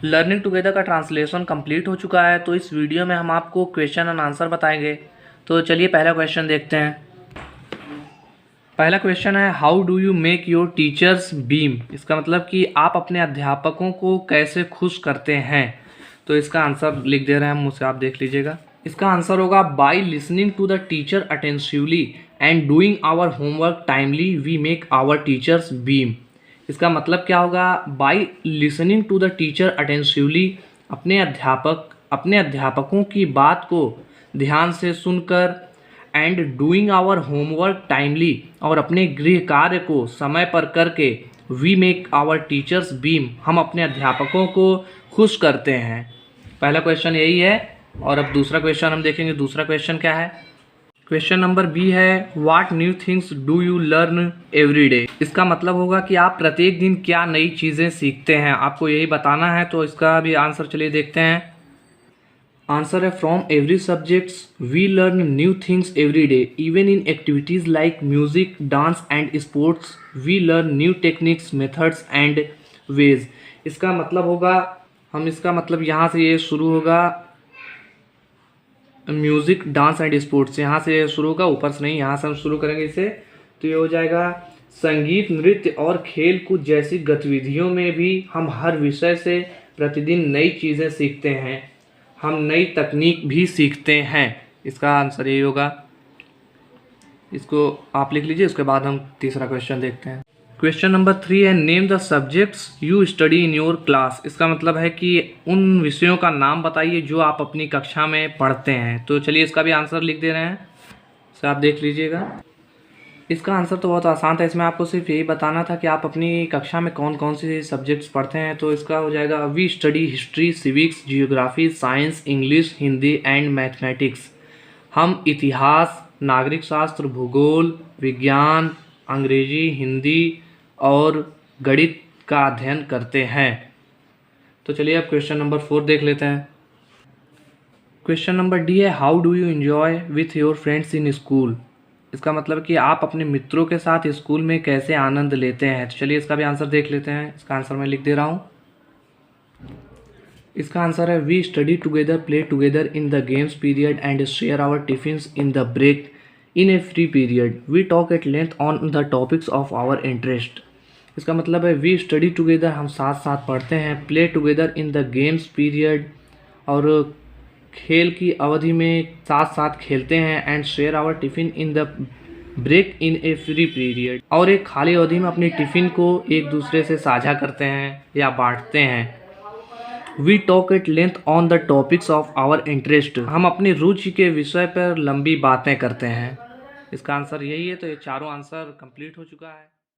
Learning together का translation complete हो चुका है। तो इस वीडियो में हम आपको क्वेश्चन एंड आंसर बताएंगे। तो चलिए पहला क्वेश्चन देखते हैं। पहला क्वेश्चन है, how do you make your teachers beam. इसका मतलब कि आप अपने अध्यापकों को कैसे खुश करते हैं। तो इसका आंसर लिख दे रहे हैं हम, मुझसे आप देख लीजिएगा। इसका आंसर होगा by listening to the teacher attentively and doing our homework timely we make our teachers beam. इसका मतलब क्या होगा, by listening to the teacher attentively, अपने अध्यापकों की बात को ध्यान से सुनकर, and doing our homework timely, और अपने गृह कार्य को समय पर करके, we make our teachers beam, हम अपने अध्यापकों को खुश करते हैं। पहला क्वेश्चन यही है। और अब दूसरा क्वेश्चन हम देखेंगे। दूसरा क्वेश्चन क्या है, क्वेश्चन नंबर बी है, what new things do you learn every day. इसका मतलब होगा कि आप प्रत्येक दिन क्या नई चीज़ें सीखते हैं, आपको यही बताना है। तो इसका भी आंसर चलिए देखते हैं। आंसर है, from every subjects we learn new things every day, even in activities like music, dance and sports we learn new techniques, methods and ways. इसका मतलब होगा, इसका मतलब यहाँ से ये शुरू होगा, म्यूज़िक, डांस एंड स्पोर्ट्स, यहाँ से शुरू होगा, ऊपर से नहीं, यहाँ से हम शुरू करेंगे इसे। तो ये हो जाएगा, संगीत, नृत्य और खेल कूद जैसी गतिविधियों में भी हम हर विषय से प्रतिदिन नई चीज़ें सीखते हैं, हम नई तकनीक भी सीखते हैं। इसका आंसर यही होगा। इसको आप लिख लीजिए। उसके बाद हम तीसरा क्वेश्चन देखते हैं। क्वेश्चन नंबर 3 है, name the subjects you study in your class. इसका मतलब है कि उन विषयों का नाम बताइए जो आप अपनी कक्षा में पढ़ते हैं। तो चलिए इसका भी आंसर लिख दे रहे हैं, इसे आप देख लीजिएगा। इसका आंसर तो बहुत आसान था। इसमें आपको सिर्फ यही बताना था कि आप अपनी कक्षा में कौन कौन से सब्जेक्ट्स पढ़ते हैं। तो इसका हो जाएगा, we study history, civics, geography, science, English, Hindi and mathematics. हम इतिहास, नागरिक शास्त्र, भूगोल, विज्ञान, अंग्रेजी, हिंदी और गणित का अध्ययन करते हैं। तो चलिए अब क्वेश्चन नंबर 4 देख लेते हैं। क्वेश्चन नंबर डी है, how do you enjoy with your friends in school. इसका मतलब कि आप अपने मित्रों के साथ स्कूल में कैसे आनंद लेते हैं। तो चलिए इसका भी आंसर देख लेते हैं। इसका आंसर मैं लिख दे रहा हूँ। इसका आंसर है, we study together, play together in the games period and share our tiffins in the break in a free period, we talk at length on the topics of our interest. इसका मतलब है, we study together, हम साथ साथ पढ़ते हैं, play together in the games period, और खेल की अवधि में साथ साथ खेलते हैं, and share our tiffin in the break in a free period, और एक खाली अवधि में अपनी टिफ़िन को एक दूसरे से साझा करते हैं या बांटते हैं। We talk at length on the topics of our interest, हम अपनी रुचि के विषय पर लंबी बातें करते हैं। इसका आंसर यही है। तो ये चारों आंसर कंप्लीट हो चुका है।